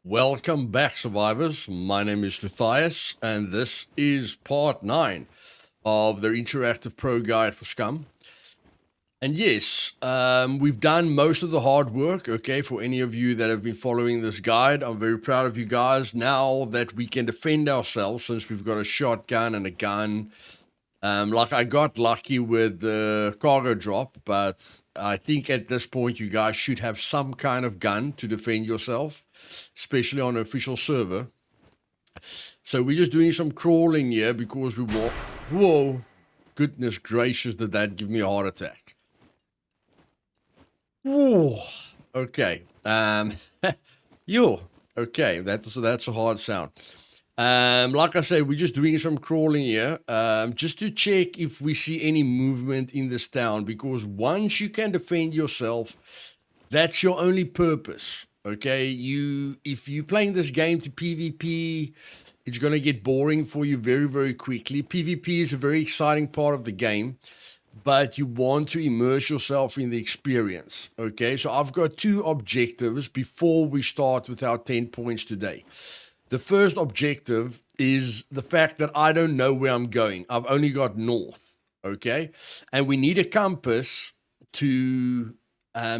Welcome back, survivors. My name is Luthais, and this is part 9 of the interactive pro guide for Scum. And yes, we've done most of the hard work, okay, for any of you that have been following this guide. I'm very proud of you guys. Now that we can defend ourselves, since we've got a shotgun and a gun, like I got lucky with the cargo drop, but I think at this point you guys should have some kind of gun to defend yourself, especially on an official server. So we're just doing some crawling here because we want... Whoa, goodness gracious, did that give me a heart attack. Whoa. Okay. Okay, that's a hard sound. Like I said, we're just doing some crawling here, just to check if we see any movement in this town, because once you can defend yourself, that's your only purpose, okay? If you're playing this game to PvP, it's going to get boring for you very, very quickly. PvP is a very exciting part of the game, but you want to immerse yourself in the experience, okay? So I've got 2 objectives before we start with our 10 points today. The first objective is the fact that I don't know where I'm going. I've only got north, okay? And we need a compass to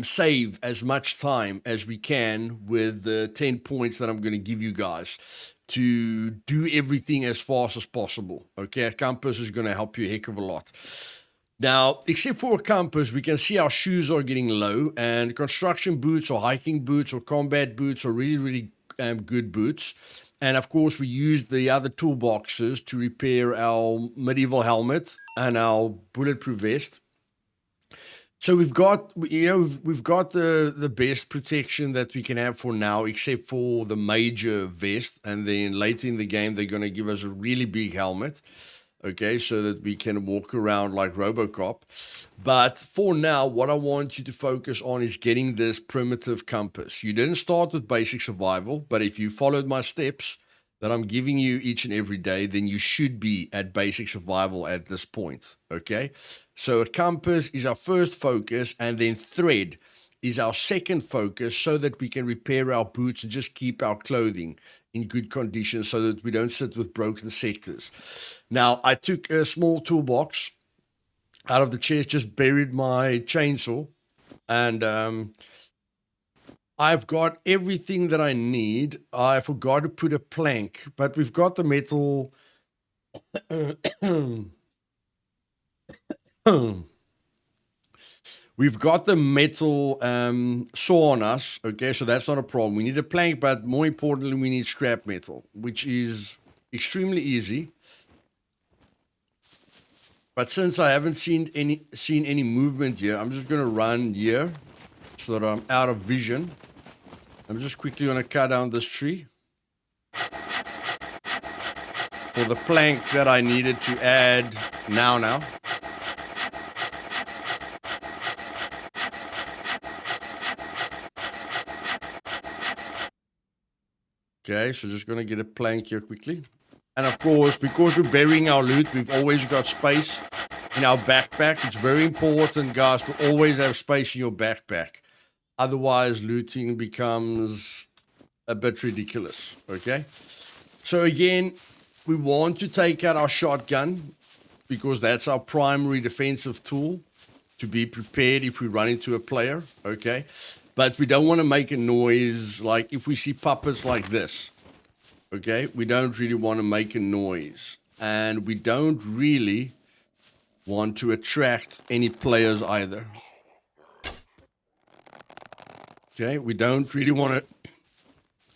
save as much time as we can with the 10 points that I'm going to give you guys to do everything as fast as possible, okay? A compass is going to help you a heck of a lot. Now, except for a compass, we can see our shoes are getting low, and construction boots or hiking boots or combat boots are really, really good boots. And of course, we used the other toolboxes to repair our medieval helmet and our bulletproof vest. So we've got, we've got the best protection that we can have for now, except for the major vest. And then later in the game, they're going to give us a really big helmet, okay, so that we can walk around like RoboCop. But for now, what I want you to focus on is getting this primitive compass. You didn't start with basic survival, but if you followed my steps that I'm giving you each and every day, then you should be at basic survival at this point, okay? So a compass is our first focus, and then thread is our second focus, so that we can repair our boots and just keep our clothing in good condition so that we don't sit with broken sectors. Now, I took a small toolbox out of the chest, just buried my chainsaw, and I've got everything that I need. I forgot to put a plank, but we've got the metal. We've got the metal saw on us, okay, so that's not a problem. We need a plank, but more importantly, we need scrap metal, which is extremely easy. But since I haven't seen any movement here, I'm just going to run here so that I'm out of vision. I'm just quickly going to cut down this tree for the plank that I needed to add now. Okay, so just going to get a plank here quickly. And of course, because we're burying our loot, we've always got space in our backpack. It's very important, guys, to always have space in your backpack. Otherwise, looting becomes a bit ridiculous, okay? So again, we want to take out our shotgun because that's our primary defensive tool to be prepared if we run into a player, okay? But we don't want to make a noise like if we see puppets like this, okay? We don't really want to make a noise. And we don't really want to attract any players either. Okay, we don't really want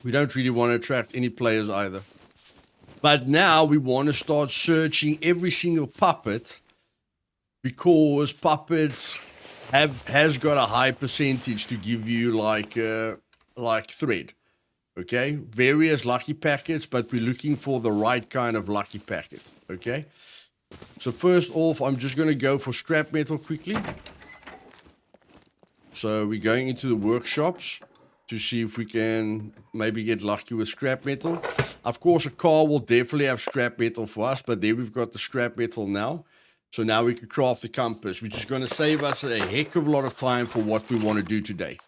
to attract any players either. But now we want to start searching every single puppet, because puppets has got a high percentage to give you like thread, okay? Various lucky packets, but we're looking for the right kind of lucky packet, okay? So first off, I'm just going to go for scrap metal quickly. So we're going into the workshops to see if we can maybe get lucky with scrap metal. Of course, a car will definitely have scrap metal for us, but there we've got the scrap metal now. So now we can craft the compass, which is going to save us a heck of a lot of time for what we want to do today.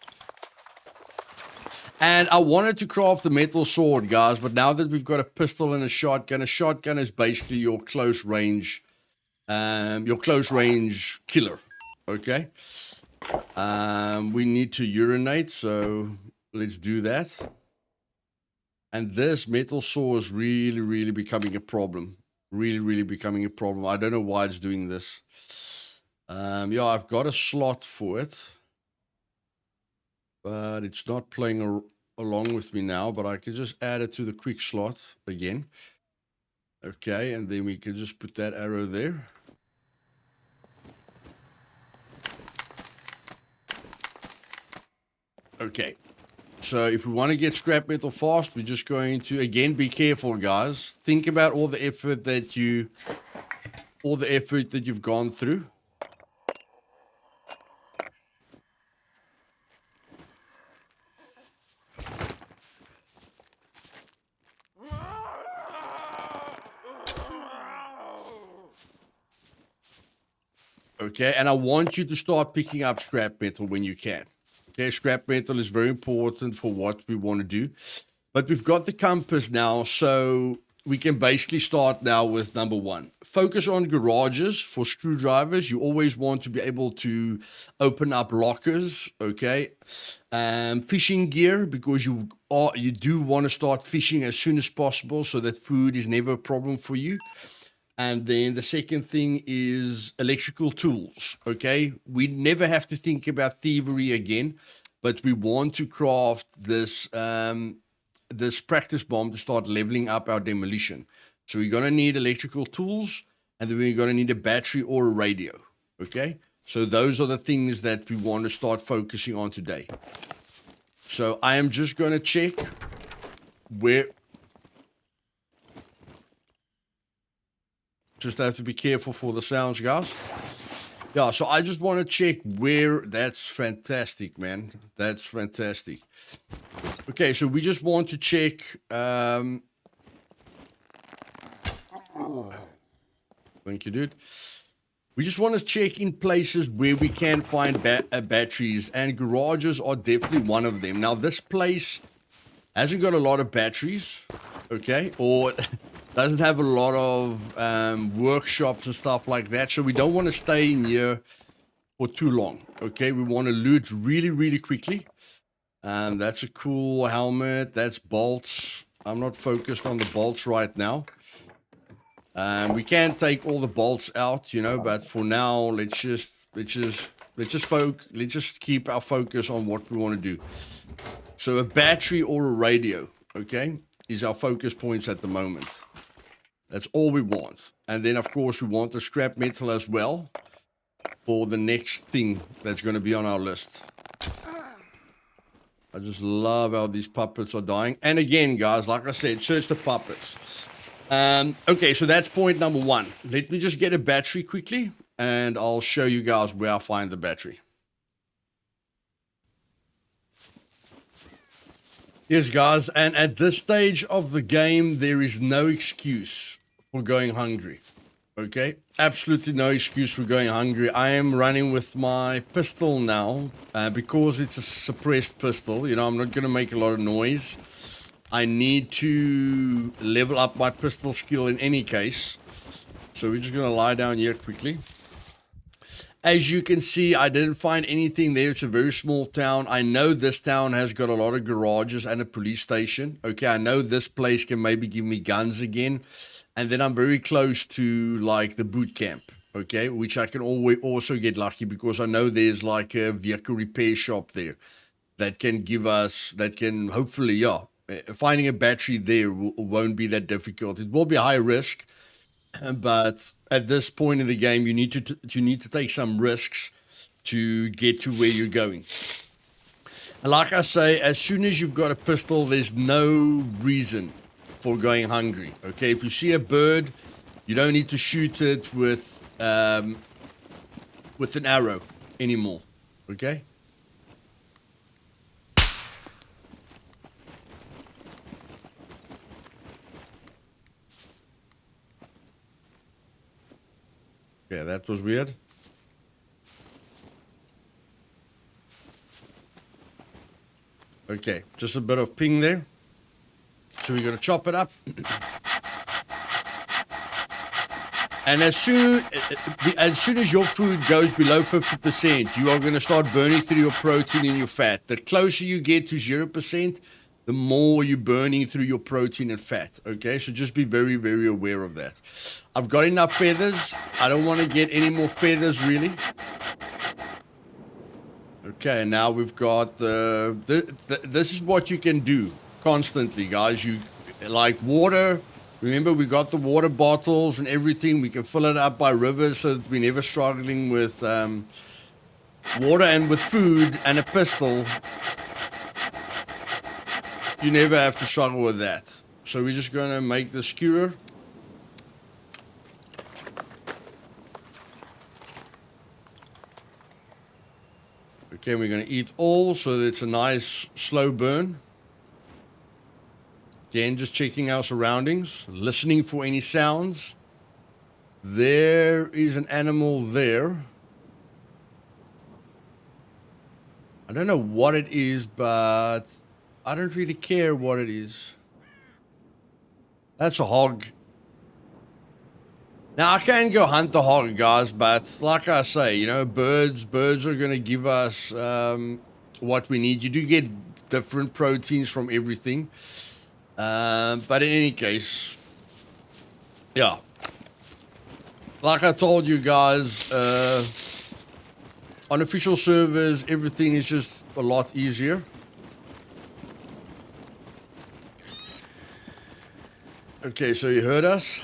And I wanted to craft the metal sword, guys, but now that we've got a pistol and a shotgun is basically your close range killer. Okay. We need to urinate, so let's do that. And this metal saw is really, really becoming a problem. Really, really becoming a problem. I don't know why it's doing this. Yeah, I've got a slot for it, but it's not playing along with me now, but I can just add it to the quick slot again. Okay, and then we can just put that arrow there. Okay, so if we want to get scrap metal fast, we're just going to, again, be careful, guys. Think about all the effort that you've gone through. Okay, and I want you to start picking up scrap metal when you can. Okay, scrap metal is very important for what we want to do. But we've got the compass now, so we can basically start now with number one. Focus on garages for screwdrivers. You always want to be able to open up lockers, okay? Fishing gear, because you do want to start fishing as soon as possible so that food is never a problem for you. And then the second thing is electrical tools, okay? We never have to think about thievery again, but we want to craft this this practice bomb to start leveling up our demolition. So we're going to need electrical tools, and then we're going to need a battery or a radio, okay? So those are the things that we want to start focusing on today. So I am just going to check where... Just have to be careful for the sounds, guys. Yeah, so I just want to check where... That's fantastic, man. That's fantastic. Okay, so we just want to check... Thank you, dude. We just want to check in places where we can find batteries, and garages are definitely one of them. Now, this place hasn't got a lot of batteries, okay? Or... doesn't have a lot of workshops and stuff like that, so we don't want to stay in here for too long, okay? We want to loot really, really quickly. That's a cool helmet. That's bolts. I'm not focused on the bolts right now. We can take all the bolts out, you know, but for now, let's just keep our focus on what we want to do. So a battery or a radio, okay, is our focus points at the moment. That's all we want. And then, of course, we want the scrap metal as well for the next thing that's going to be on our list. I just love how these puppets are dying. And again, guys, like I said, search the puppets. Okay, so that's point number one. Let me just get a battery quickly, and I'll show you guys where I find the battery. Yes, guys, and at this stage of the game, there is no excuse for going hungry, okay? Absolutely no excuse for going hungry. I am running with my pistol now because it's a suppressed pistol. You know, I'm not going to make a lot of noise. I need to level up my pistol skill in any case. So we're just going to lie down here quickly. As you can see, I didn't find anything there. It's a very small town. I know this town has got a lot of garages and a police station. Okay, I know this place can maybe give me guns again. And then I'm very close to, like, the boot camp, okay? Which I can always also get lucky because I know there's, like, a vehicle repair shop there that can give us, that can hopefully, yeah, finding a battery there won't be that difficult. It will be high risk, but at this point in the game, you need to take some risks to get to where you're going. And like I say, as soon as you've got a pistol, there's no reason for going hungry. Okay, if you see a bird, you don't need to shoot it with an arrow anymore. Okay. Yeah, that was weird. Okay, just a bit of ping there. So we're going to chop it up. And as soon as your food goes below 50%, you are going to start burning through your protein and your fat. The closer you get to 0%, the more you're burning through your protein and fat. Okay, so just be very, very aware of that. I've got enough feathers. I don't want to get any more feathers, really. Okay, now we've got this is what you can do constantly, guys. You like water. Remember, we got the water bottles and everything. We can fill it up by rivers so that we're never struggling with water, and with food and a pistol. You never have to struggle with that. So we're just going to make the skewer. Okay, we're going to eat all so that it's a nice slow burn. Again, just checking our surroundings, listening for any sounds. There is an animal there. I don't know what it is, but I don't really care what it is. That's a hog. Now, I can go hunt the hog, guys, but like I say, you know, birds are going to give us what we need. You do get different proteins from everything. But in any case, yeah, like I told you guys, on official servers, everything is just a lot easier. Okay, so you heard us.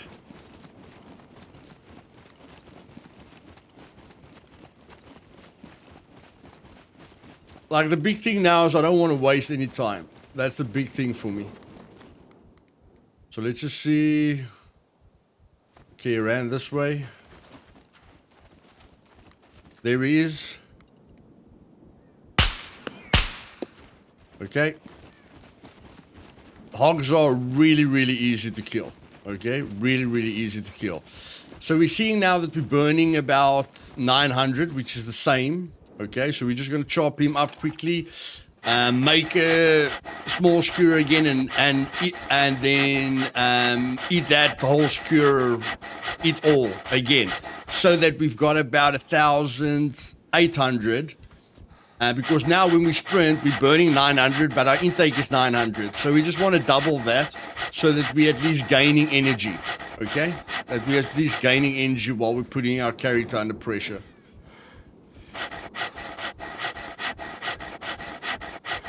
Like, the big thing now is I don't want to waste any time. That's the big thing for me. So let's just see. Okay, he ran this way. There he is. Okay. Hogs are really, really easy to kill. Okay, really, really easy to kill. So we're seeing now that we're burning about 900, which is the same. Okay, so we're just going to chop him up quickly. Make a small skewer again, and then eat that whole skewer, eat all again, so that we've got about 1,800. Because now when we sprint, we're burning 900, but our intake is 900. So we just want to double that, so that we're at least gaining energy. Okay, that we're at least gaining energy while we're putting our character under pressure.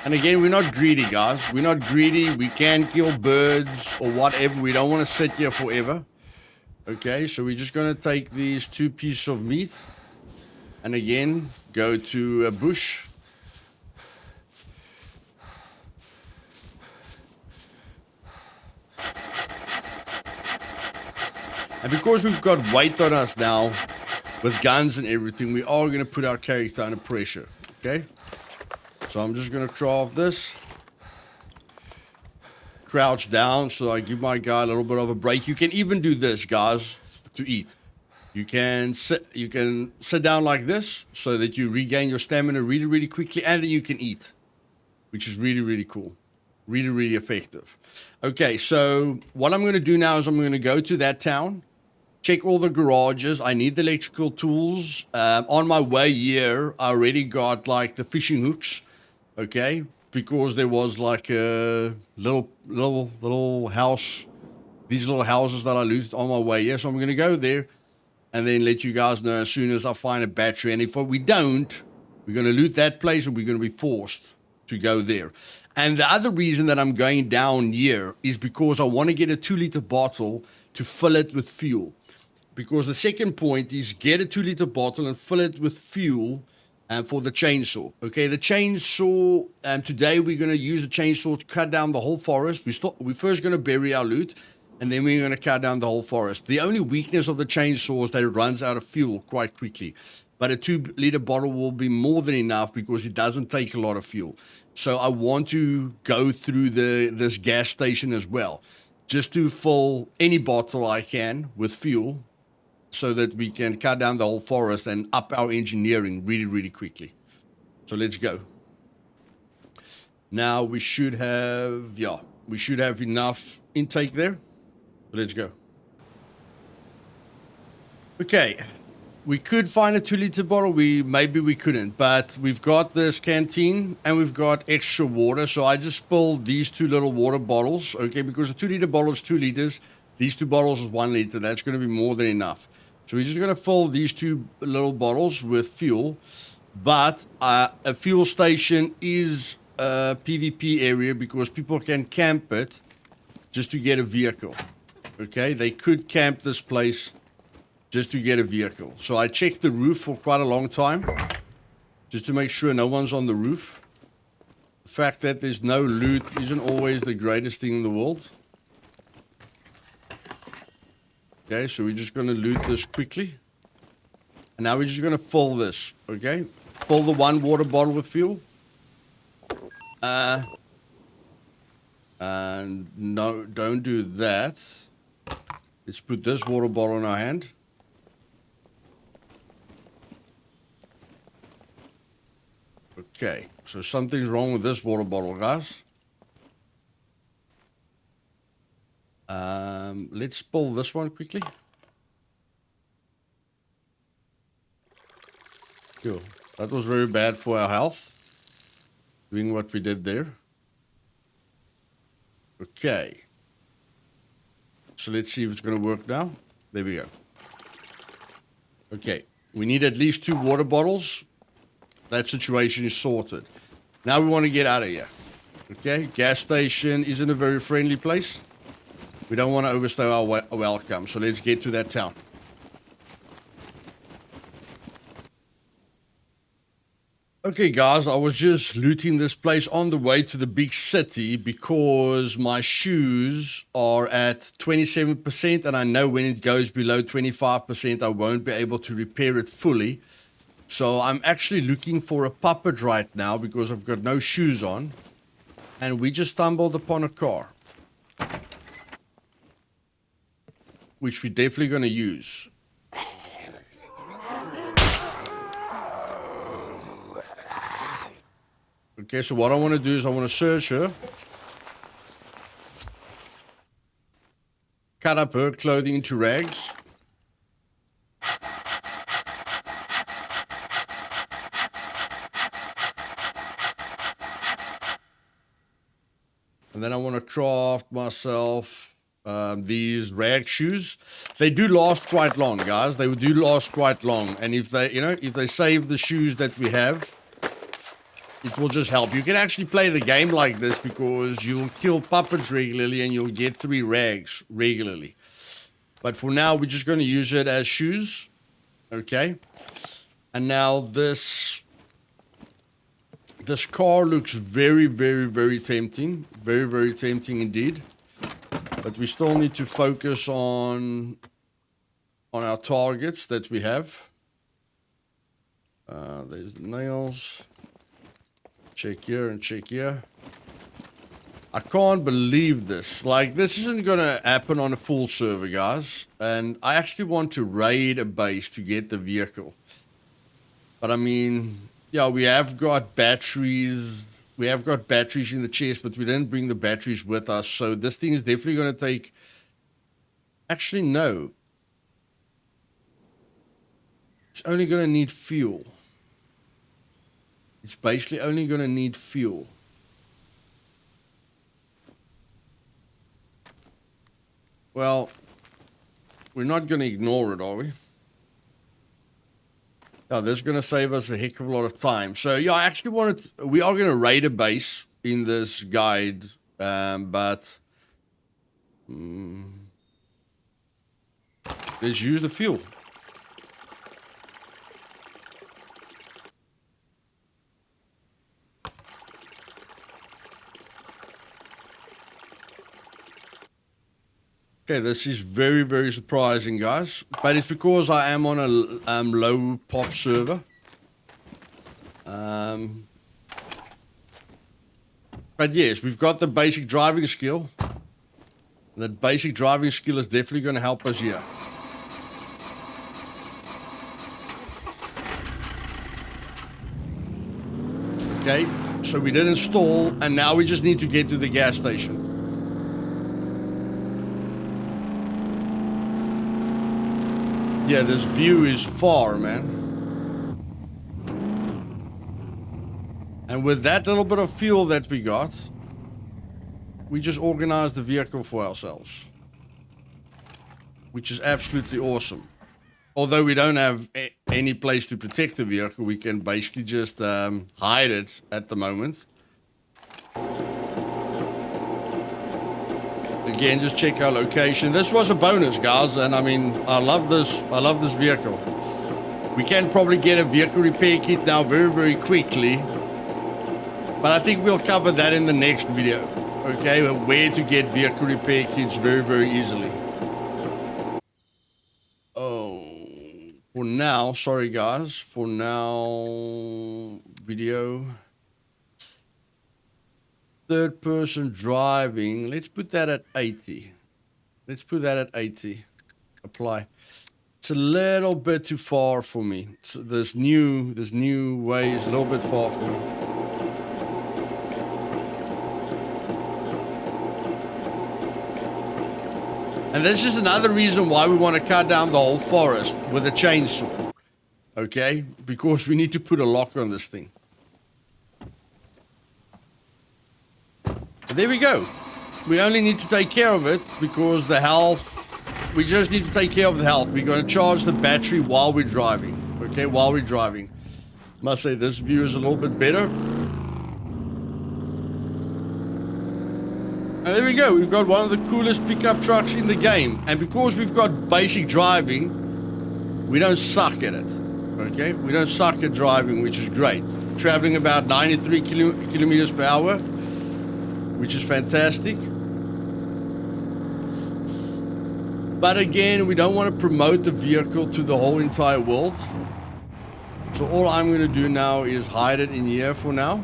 And again, we're not greedy, guys. We're not greedy. We can kill birds or whatever. We don't want to sit here forever. Okay, so we're just going to take these 2 pieces of meat. And again, go to a bush. And because we've got weight on us now, with guns and everything, we are going to put our character under pressure. Okay? So I'm just going to craft this. Crouch down so I give my guy a little bit of a break. You can even do this, guys, to eat. You can sit down like this so that you regain your stamina really, really quickly, and then you can eat, which is really, really cool. Really, really effective. Okay, so what I'm going to do now is I'm going to go to that town, check all the garages. I need the electrical tools. On my way here, I already got like the fishing hooks. Okay, because there was like a little house, these little houses that I looted on my way here. So I'm going to go there and then let you guys know as soon as I find a battery. And if we don't, we're going to loot that place, and we're going to be forced to go there. And the other reason that I'm going down here is because I want to get a 2-liter bottle to fill it with fuel. Because the second point is get a 2-liter bottle and fill it with fuel for the chainsaw. Okay, the chainsaw, today we're going to use the chainsaw to cut down the whole forest. We're first going to bury our loot, and then we're going to cut down the whole forest. The only weakness of the chainsaw is that it runs out of fuel quite quickly. But a 2-liter bottle will be more than enough because it doesn't take a lot of fuel. So I want to go through this gas station as well, just to fill any bottle I can with fuel, so that we can cut down the whole forest and up our engineering really, really quickly. So let's go. Now we should have, yeah, we should have enough intake there. Let's go. Okay, we could find a 2-liter bottle. Maybe we couldn't, but we've got this canteen and we've got extra water. So I just spilled these 2 little water bottles, okay, because a 2-liter bottle is 2 liters. These 2 bottles is 1 liter. That's going to be more than enough. So we're just going to fill these 2 little bottles with fuel. But a fuel station is a PvP area because people can camp it just to get a vehicle. Okay, they could camp this place just to get a vehicle. So I checked the roof for quite a long time just to make sure no one's on the roof. The fact that there's no loot isn't always the greatest thing in the world. Okay, so we're just going to loot this quickly. And now we're just going to fill this, okay? Fill the 1 water bottle with fuel. And no, don't do that. Let's put this water bottle in our hand. Okay, so something's wrong with this water bottle, guys. Let's pull this one quickly. Cool. That was very bad for our health, doing what we did there. Okay. So let's see if it's going to work now. There we go. Okay. We need at least 2 water bottles. That situation is sorted. Now we want to get out of here. Okay. Gas station isn't a very friendly place. We don't want to overstay our welcome. So let's get to that town. Okay, guys, I was just looting this place on the way to the big city because my shoes are at 27%, and I know when it goes below 25%, I won't be able to repair it fully. So I'm actually looking for a puppet right now because I've got no shoes on, and we just stumbled upon a car, which we're definitely going to use. Okay, so what I want to do is I want to search her, cut up her clothing into rags, and then I want to craft myself these rag shoes. They do last quite long, guys. They do last quite long, and if they save the shoes that we have, it will just help. You can actually play the game like this because you'll kill puppets regularly and you'll get 3 rags regularly. But for now, we're just going to use it as shoes. Okay. And now this car looks very, very, very tempting. Very, very tempting indeed. But we still need to focus on our targets that we have. There's the nails. Check here and check here. I can't believe this. Like, this isn't going to happen on a full server, guys. And I actually want to raid a base to get the vehicle. But I mean, yeah, we have got batteries. We have got batteries in the chest, but we didn't bring the batteries with us. So this thing is definitely going to take... Actually, no. It's only going to need fuel. It's basically only going to need fuel. Well, we're not going to ignore it, are we? Now, this is going to save us a heck of a lot of time. So, yeah, I actually we are going to raid a base in this guide, but let's use the fuel. Okay, this is very, very surprising, guys. But it's because I am on a low pop server. But yes, we've got the basic driving skill. That basic driving skill is definitely going to help us here. Okay, So we didn't stall, and now we just need to get to the gas station. Yeah, this view is far, man. And with that little bit of fuel that we got, we just organized the vehicle for ourselves, which is absolutely awesome. Although we don't have any place to protect the vehicle, we can basically just hide it at the moment. Again, just check our location. This was a bonus, guys, and I mean, I love this vehicle. We can probably get a vehicle repair kit now very, very quickly, but I think we'll cover that in the next video. Okay, where to get vehicle repair kits very, very easily. Oh, for now, sorry guys, for now, video. Third person driving, let's put that at 80. Let's put that at 80. Apply. It's a little bit too far for me. So this new way is a little bit far for me. And this is another reason why we want to cut down the whole forest with a chainsaw. Okay? Because we need to put a lock on this thing. But there we go. We only need to take care of it because the health, we just need to take care of the health. We're going to charge the battery while we're driving. Okay, while we're driving. Must say this view is a little bit better. And there we go. We've got one of the coolest pickup trucks in the game. And because we've got basic driving, we don't suck at it. Okay, we don't suck at driving, which is great. Traveling about 93 kilometers per hour. Which is fantastic. But again, we don't want to promote the vehicle to the whole entire world. So all I'm going to do now is hide it in here for now.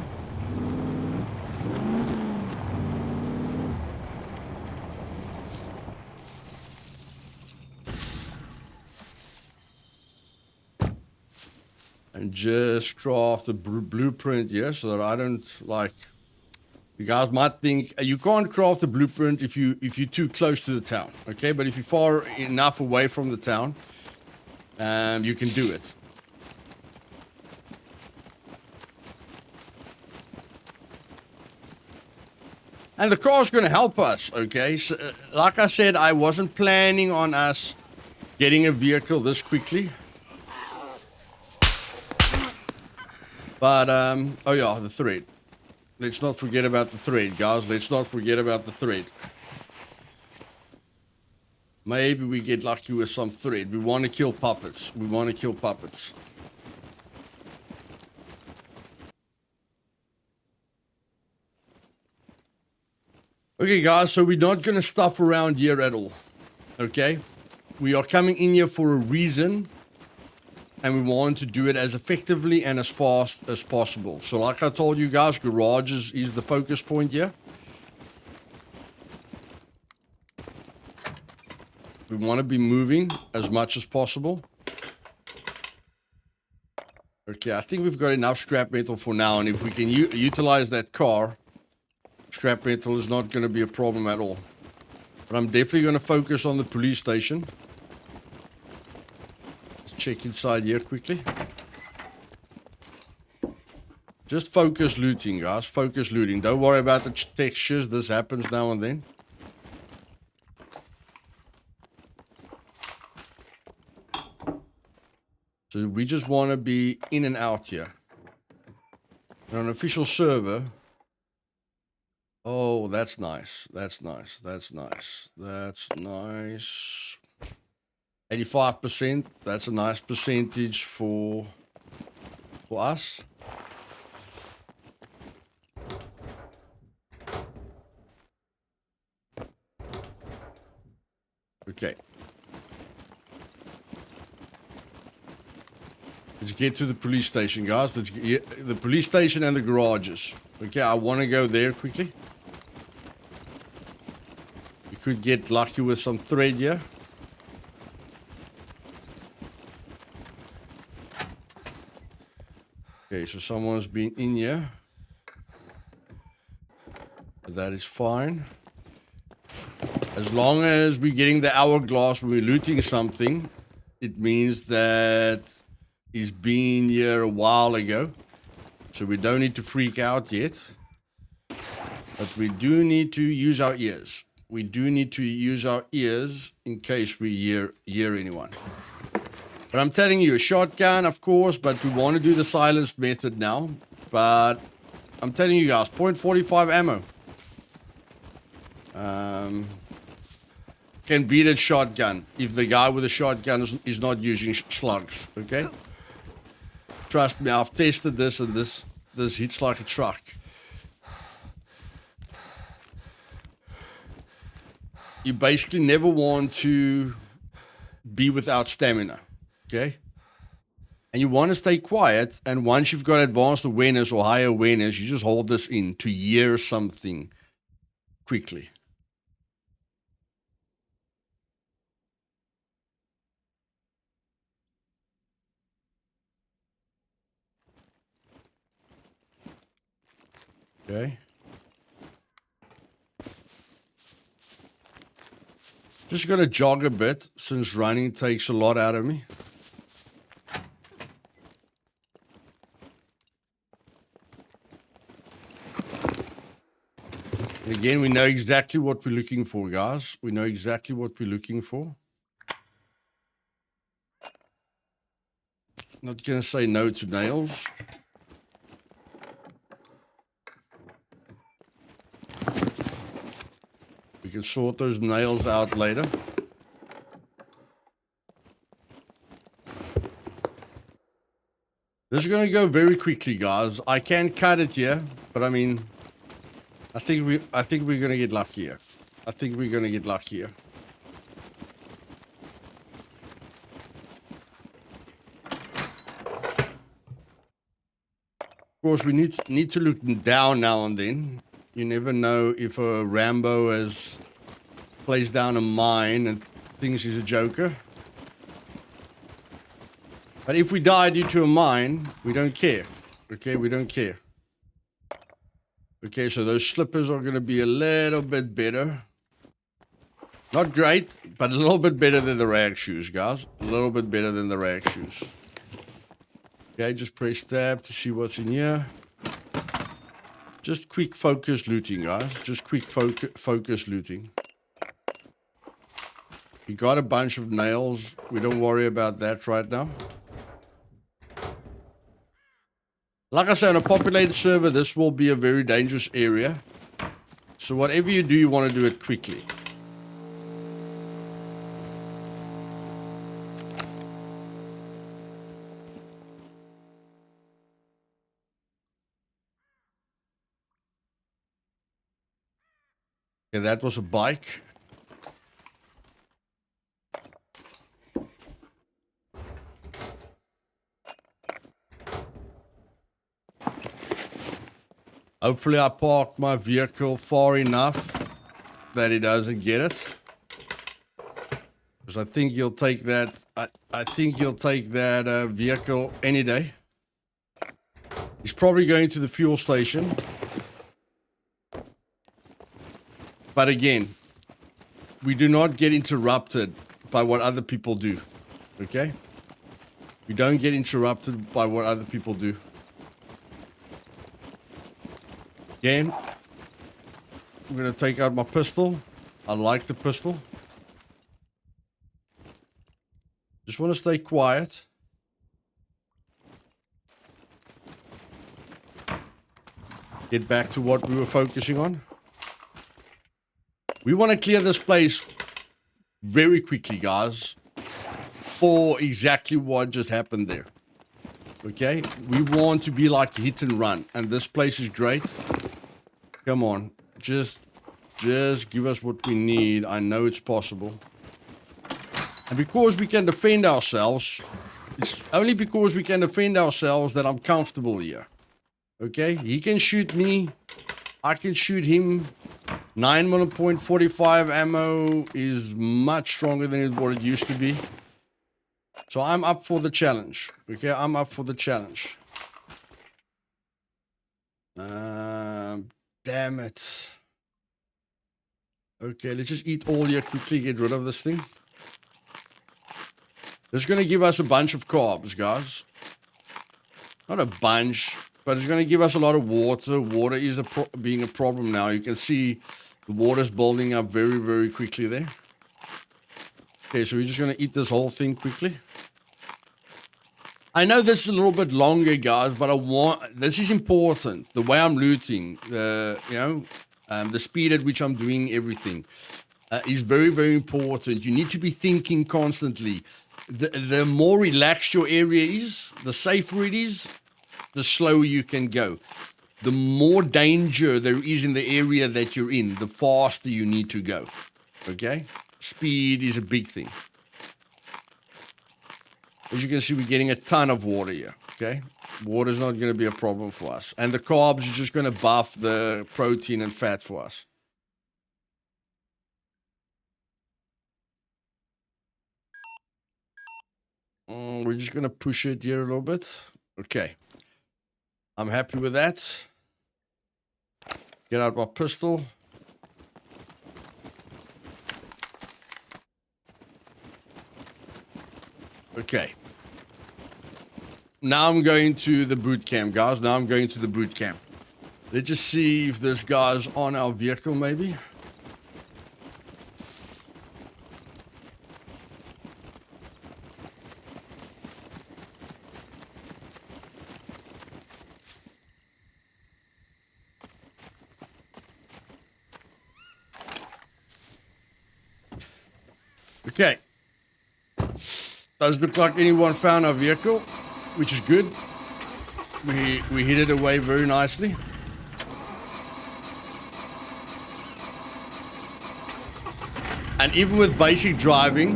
And just craft the blueprint here so that I don't like... You guys might think you can't craft a blueprint if you're too close to the town, okay? But if you're far enough away from the town, you can do it. And the car's going to help us, okay? So, like I said, I wasn't planning on us getting a vehicle this quickly. But, oh yeah, the thread. Let's not forget about the thread, guys. Let's not forget about the thread. Maybe we get lucky with some thread. We want to kill puppets. We want to kill puppets. Okay, guys, so we're not going to stop around here at all. Okay? We are coming in here for a reason. And we want to do it as effectively and as fast as possible. So like I told you guys, garages is the focus point here. We want to be moving as much as possible. Okay, I think we've got enough scrap metal for now. And if we can utilize that car, scrap metal is not going to be a problem at all. But I'm definitely going to focus on the police station. Check inside here quickly. Just focus looting, guys. Focus looting. Don't worry about the textures. This happens now and then. So we just want to be in and out here. On an official server. Oh, that's nice. That's nice. That's nice. That's nice. 85%, that's a nice percentage for us. Okay. Let's get to the police station, guys. Let's get the police station and the garages. Okay, I want to go there quickly. We could get lucky with some thread here. Okay, so someone's been in here. that is fine. As long as we're getting the hourglass when we're looting something, it means that he's been here a while ago. So we don't need to freak out yet. But we do need to use our ears. We do need to use our ears in case we hear anyone. But I'm telling you, a shotgun, of course, but we want to do the silenced method now. But I'm telling you guys, .45 ammo. Can beat a shotgun if the guy with a shotgun is not using slugs, okay? Trust me, I've tested this and this hits like a truck. You basically never want to be without stamina, okay? And you want to stay quiet, and once you've got advanced awareness or higher awareness, you just hold this in to hear something quickly. Okay. Just gonna jog a bit since running takes a lot out of me. And again, we know exactly what we're looking for, guys. We know exactly what we're looking for. Not gonna say no to nails. We can sort those nails out later. This is going to go very quickly, guys. I can cut it here, but I mean, I think we're going to get luckier. I think we're going to get luckier. Of course, we need to look down now and then. You never know if a Rambo has placed down a mine and thinks he's a joker. But if we die due to a mine, we don't care. Okay, we don't care. Okay, so those slippers are going to be a little bit better. Not great, but a little bit better than the rag shoes, guys. A little bit better than the rag shoes. Okay, just press tab to see what's in here. Just quick focus looting, guys. Just quick focus looting. We got a bunch of nails. We don't worry about that right now. Like I said, on a populated server, this will be a very dangerous area. So whatever you do, you want to do it quickly. Okay, that was a bike. Hopefully I parked my vehicle far enough that he doesn't get it. Because I think he'll take that. I think he'll take that vehicle any day. He's probably going to the fuel station. But again, we do not get interrupted by what other people do. Okay? We don't get interrupted by what other people do. Again, I'm going to take out my pistol. I like the pistol. Just want to stay quiet. Get back to what we were focusing on. We want to clear this place very quickly, guys, for exactly what just happened there. Okay? We want to be like hit and run, and this place is great. Come on. Just give us what we need. I know it's possible. And because we can defend ourselves, it's only because we can defend ourselves that I'm comfortable here. Okay? He can shoot me. I can shoot him. 9mm .45 ammo is much stronger than what it used to be. So I'm up for the challenge. Okay, I'm up for the challenge. Damn it. Okay, let's just eat all here quickly, get rid of this thing. This is going to give us a bunch of carbs, guys. Not a bunch, but it's going to give us a lot of water. Water is being a problem now. You can see the water's building up very, very quickly there. Okay, so we're just going to eat this whole thing quickly. I know this is a little bit longer, guys, but this is important. The way I'm looting, the speed at which I'm doing everything is very, very important. You need to be thinking constantly. The more relaxed your area is, the safer it is, the slower you can go. The more danger there is in the area that you're in, the faster you need to go. Okay? Speed is a big thing. As you can see, we're getting a ton of water here. Okay? Water is not going to be a problem for us. And the carbs are just going to buff the protein and fat for us. We're just going to push it here a little bit. Okay. I'm happy with that. Get out my pistol. Okay. Now I'm going to the boot camp, guys. Now I'm going to the boot camp. Let's just see if this guy's on our vehicle, maybe. Okay. Doesn't look like anyone found our vehicle, which is good. We hid it away very nicely. And even with basic driving,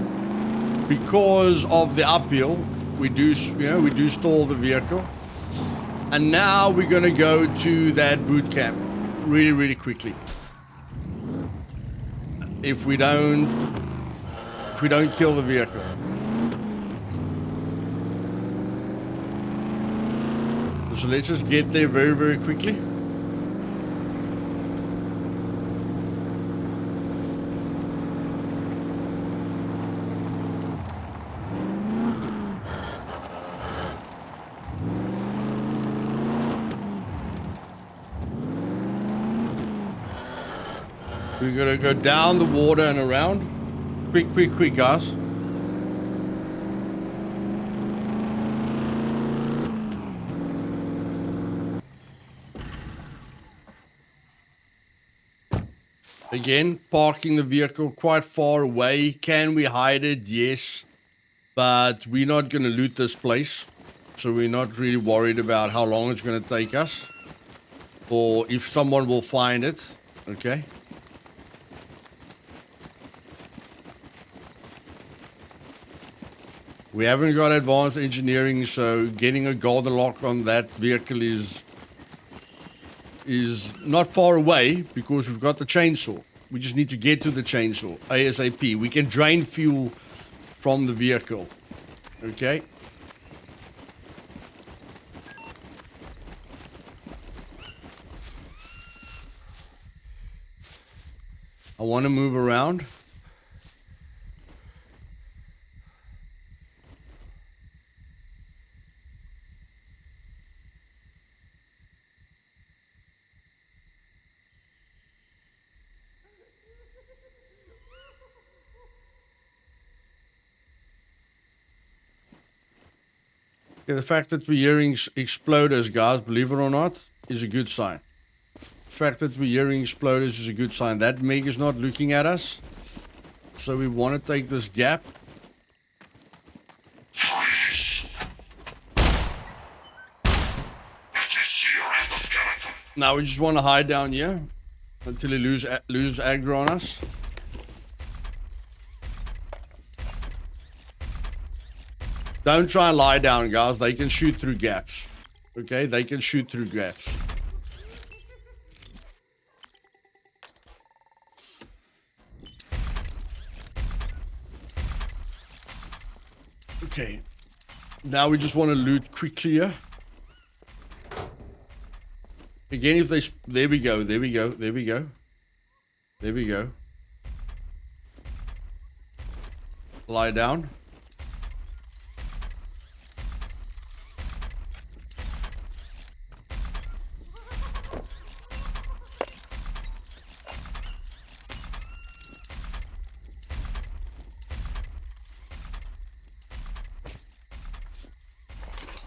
because of the uphill, we do stall the vehicle. And now we're going to go to that boot camp really, really quickly. If we don't kill the vehicle. So let's just get there very, very quickly. We're gonna go down the water and around. Quick, guys. Again, parking the vehicle quite far away. Can we hide it? Yes. But we're not going to loot this place. So we're not really worried about how long it's going to take us. Or if someone will find it. Okay. We haven't got advanced engineering, so getting a golden lock on that vehicle is not far away because we've got the chainsaw. We just need to get to the chainsaw ASAP. We can drain fuel from the vehicle. Okay. I want to move around. Yeah, the fact that we're hearing exploders, guys, believe it or not, is a good sign. The fact that we're hearing exploders is a good sign. That Meg is not looking at us. So we want to take this gap. Now we just want to hide down here until he loses aggro on us. Don't try and lie down, guys. They can shoot through gaps. Okay? They can shoot through gaps. Okay. Now we just want to loot quickly here. Again, if they... There we go. Lie down.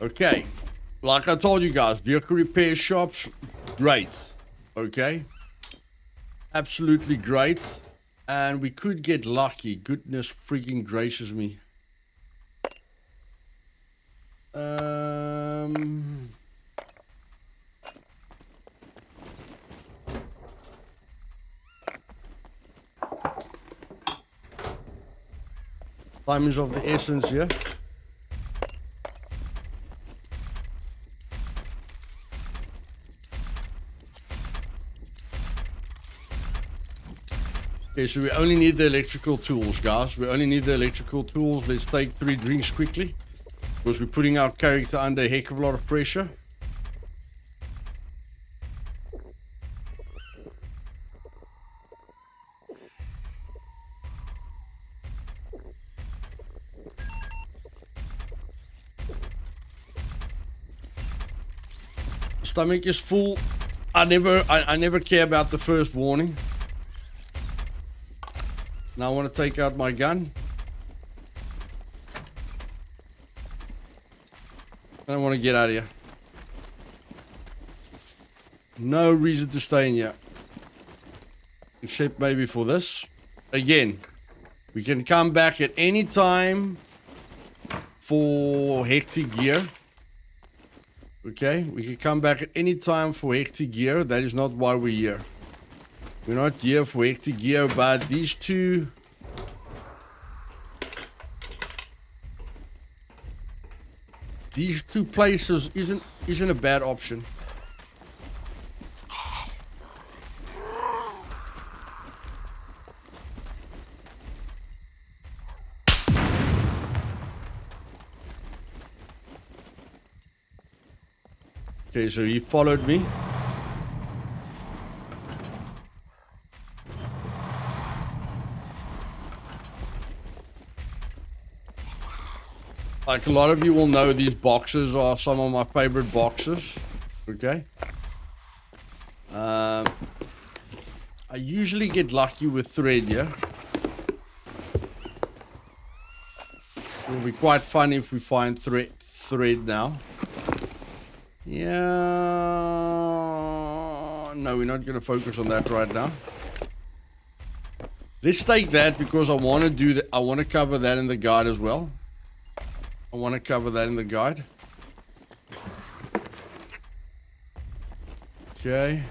Okay, like I told you guys, vehicle repair shops, great. Okay, absolutely great. And we could get lucky. Goodness freaking gracious me. Time is of the essence here. Okay, so we only need the electrical tools, guys. We only need the electrical tools. Let's take 3 drinks quickly, because we're putting our character under a heck of a lot of pressure. Stomach is full. I never care about the first warning. Now I want to take out my gun. And I want to get out of here. No reason to stay in here. Except maybe for this. Again, we can come back at any time for hectic gear. Okay, we can come back at any time for hectic gear. That is not why we're here. We're not here for hectic gear, but these two... These two places isn't a bad option. Okay, so he followed me. Like a lot of you will know, these boxes are some of my favorite boxes. Okay. I usually get lucky with thread here. It will be quite fun if we find thread now. Yeah. No, we're not going to focus on that right now. Let's take that because I want to do that. I want to cover that in the guide as well. I want to cover that in the guide. Okay.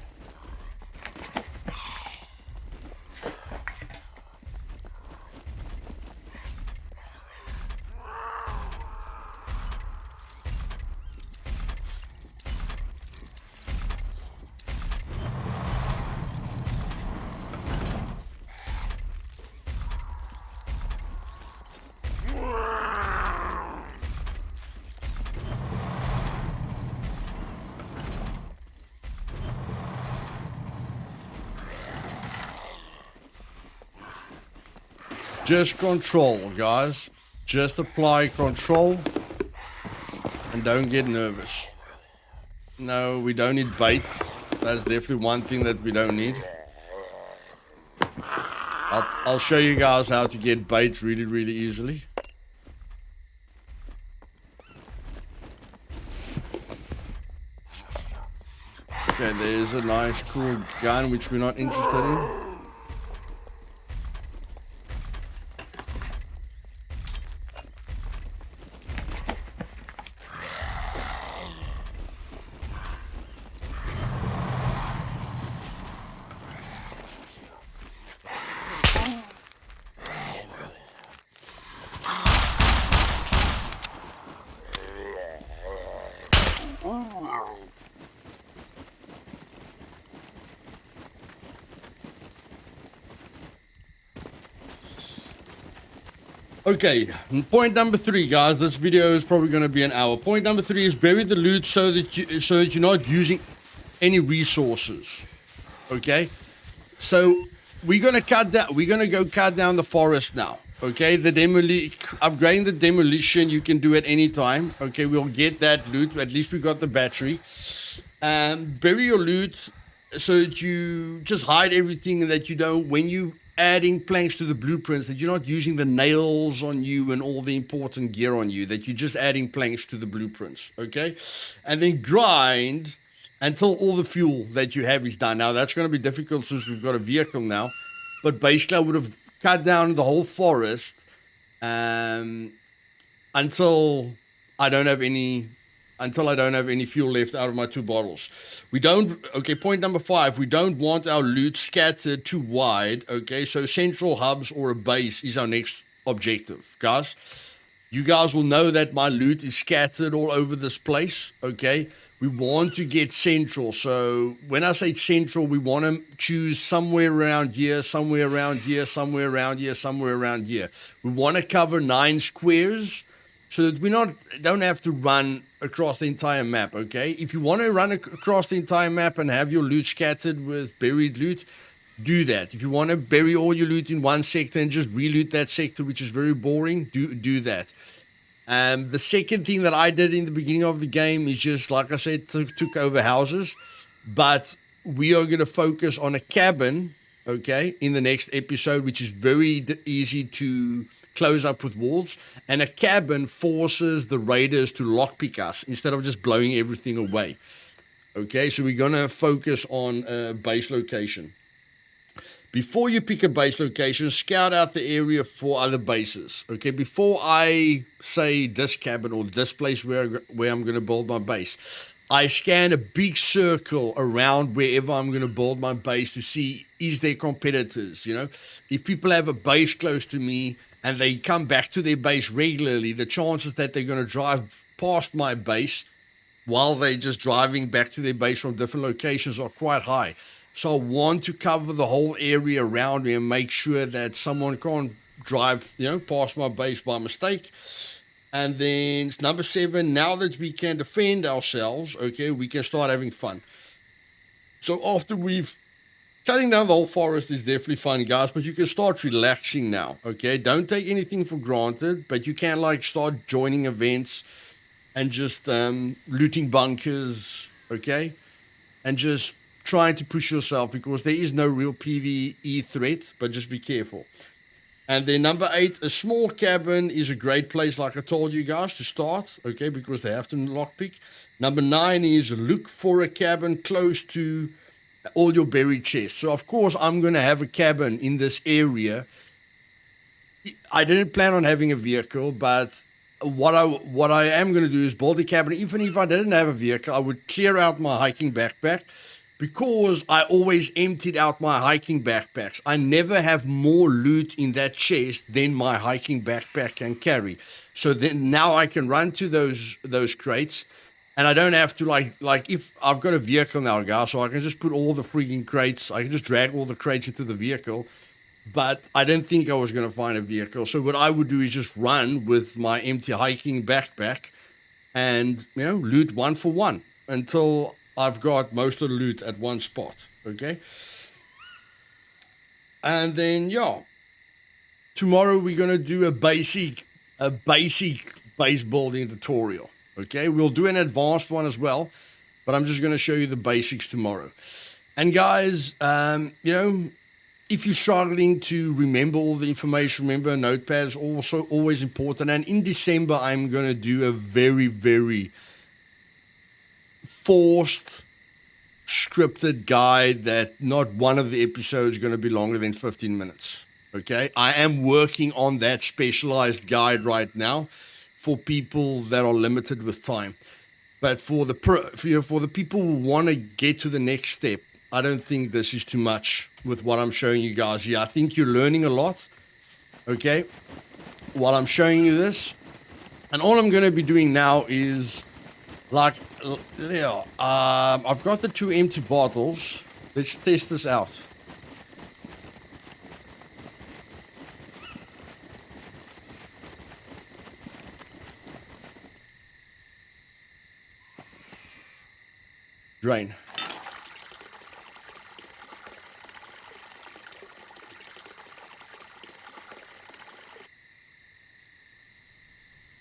Just control, guys. Just apply control. And don't get nervous. No, we don't need bait. That's definitely one thing that we don't need. I'll show you guys how to get bait really, really easily. Okay, there's a nice cool gun which we're not interested in. Okay, point number 3, guys. This video is probably going to be an hour. Point number 3 is bury the loot so that you're not using any resources. Okay, so we're going to go cut down the forest now. Okay, upgrading the demolition you can do at any time. Okay, we'll get that loot. At least we got the battery. Bury your loot so that you just hide everything that you don't. When you adding planks to the blueprints, that you're not using the nails on you and all the important gear on you. That you're just adding planks to the blueprints. Okay, and then grind until all the fuel that you have is done. Now that's going to be difficult since we've got a vehicle now, but basically I would have cut down the whole forest um, until I don't have any fuel left out of my 2 bottles. We don't. Okay, point number 5. We don't want our loot scattered too wide. Okay, so central hubs or a base is our next objective, guys. You guys will know that my loot is scattered all over this place, okay? We want to get central. So when I say central, we want to choose somewhere around here, somewhere around here, somewhere around here, somewhere around here. We want to cover 9 squares so that we don't have to run across the entire map, okay? If you want to run across the entire map and have your loot scattered with buried loot, do that. If you want to bury all your loot in one sector and just reloot that sector, which is very boring, do that. The second thing that I did in the beginning of the game is just, like I said, took over houses. But we are going to focus on a cabin, okay, in the next episode, which is very easy to close up with walls. And a cabin forces the raiders to lockpick us instead of just blowing everything away. Okay, so we're going to focus on a base location. Before you pick a base location, scout out the area for other bases. Okay, before I say this cabin or this place where I'm going to build my base, I scan a big circle around wherever I'm going to build my base to see, is there competitors, you know? If people have a base close to me and they come back to their base regularly, the chances that they're going to drive past my base while they're just driving back to their base from different locations are quite high. So I want to cover the whole area around me and make sure that someone can't drive, past my base by mistake. And then number 7, now that we can defend ourselves, okay, we can start having fun. So after cutting down the whole forest is definitely fun, guys, but you can start relaxing now, okay? Don't take anything for granted, but you can start joining events and just looting bunkers, okay? And just trying to push yourself, because there is no real PvE threat, but just be careful. And then number 8, a small cabin is a great place, like I told you guys, to start, okay, because they have to lockpick. Number 9 is look for a cabin close to all your buried chests. So, of course, I'm going to have a cabin in this area. I didn't plan on having a vehicle, but what I am going to do is build a cabin. Even if I didn't have a vehicle, I would clear out my hiking backpack, because I always emptied out my hiking backpacks. I never have more loot in that chest than my hiking backpack can carry. So then now I can run to those crates, and I don't have to like if I've got a vehicle now, guys, so I can just put all the freaking crates. I can just drag all the crates into the vehicle. But I didn't think I was going to find a vehicle. So what I would do is just run with my empty hiking backpack and, loot one for one until I've got most of the loot at one spot, okay? And then, tomorrow we're going to do a basic base building tutorial, okay? We'll do an advanced one as well, but I'm just going to show you the basics tomorrow. And guys, if you're struggling to remember all the information, remember Notepad is also always important. And in December, I'm going to do a very, very forced, scripted guide that not one of the episodes is going to be longer than 15 minutes. Okay, I am working on that specialized guide right now for people that are limited with time. But for the people who want to get to the next step, I don't think this is too much with what I'm showing you guys here. I think you're learning a lot. Okay, while I'm showing you this, and all I'm going to be doing now is I've got the 2 empty bottles. Let's test this out. Drain.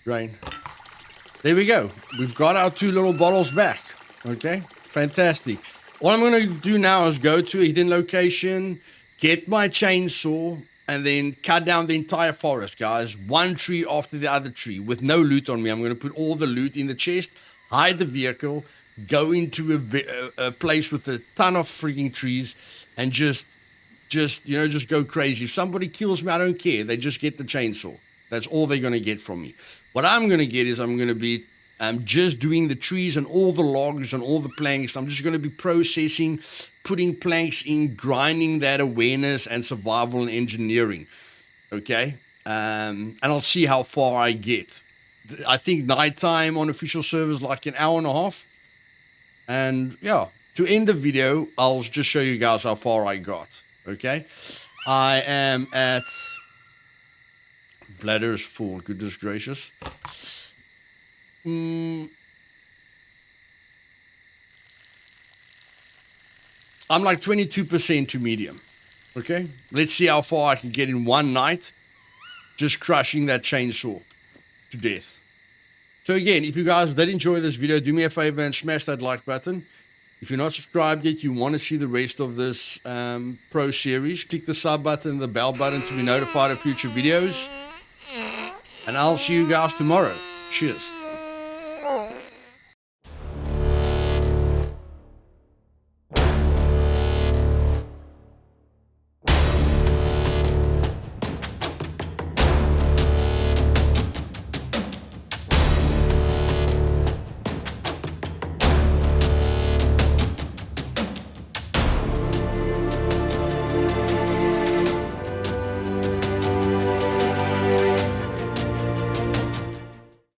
Drain. There we go. We've got our 2 little bottles back. Okay, fantastic. What I'm going to do now is go to a hidden location, get my chainsaw, and then cut down the entire forest, guys. One tree after the other tree with no loot on me. I'm going to put all the loot in the chest, hide the vehicle, go into a place with a ton of freaking trees, and just go crazy. If somebody kills me, I don't care. They just get the chainsaw. That's all they're going to get from me. What I'm going to get is I'm going to be just doing the trees and all the logs and all the planks. I'm just going to be processing, putting planks in, grinding that awareness and survival and engineering. Okay? And I'll see how far I get. I think nighttime on official servers like an hour and a half. And yeah, to end the video, I'll just show you guys how far I got. Okay? I am at... Bladder is full, goodness gracious. I'm like 22% to medium. Okay? Let's see how far I can get in one night. Just crushing that chainsaw to death. So again, if you guys did enjoy this video, do me a favor and smash that like button. If you're not subscribed yet, you want to see the rest of this Pro series, click the sub button and the bell button to be notified of future videos. And I'll see you guys tomorrow. Cheers.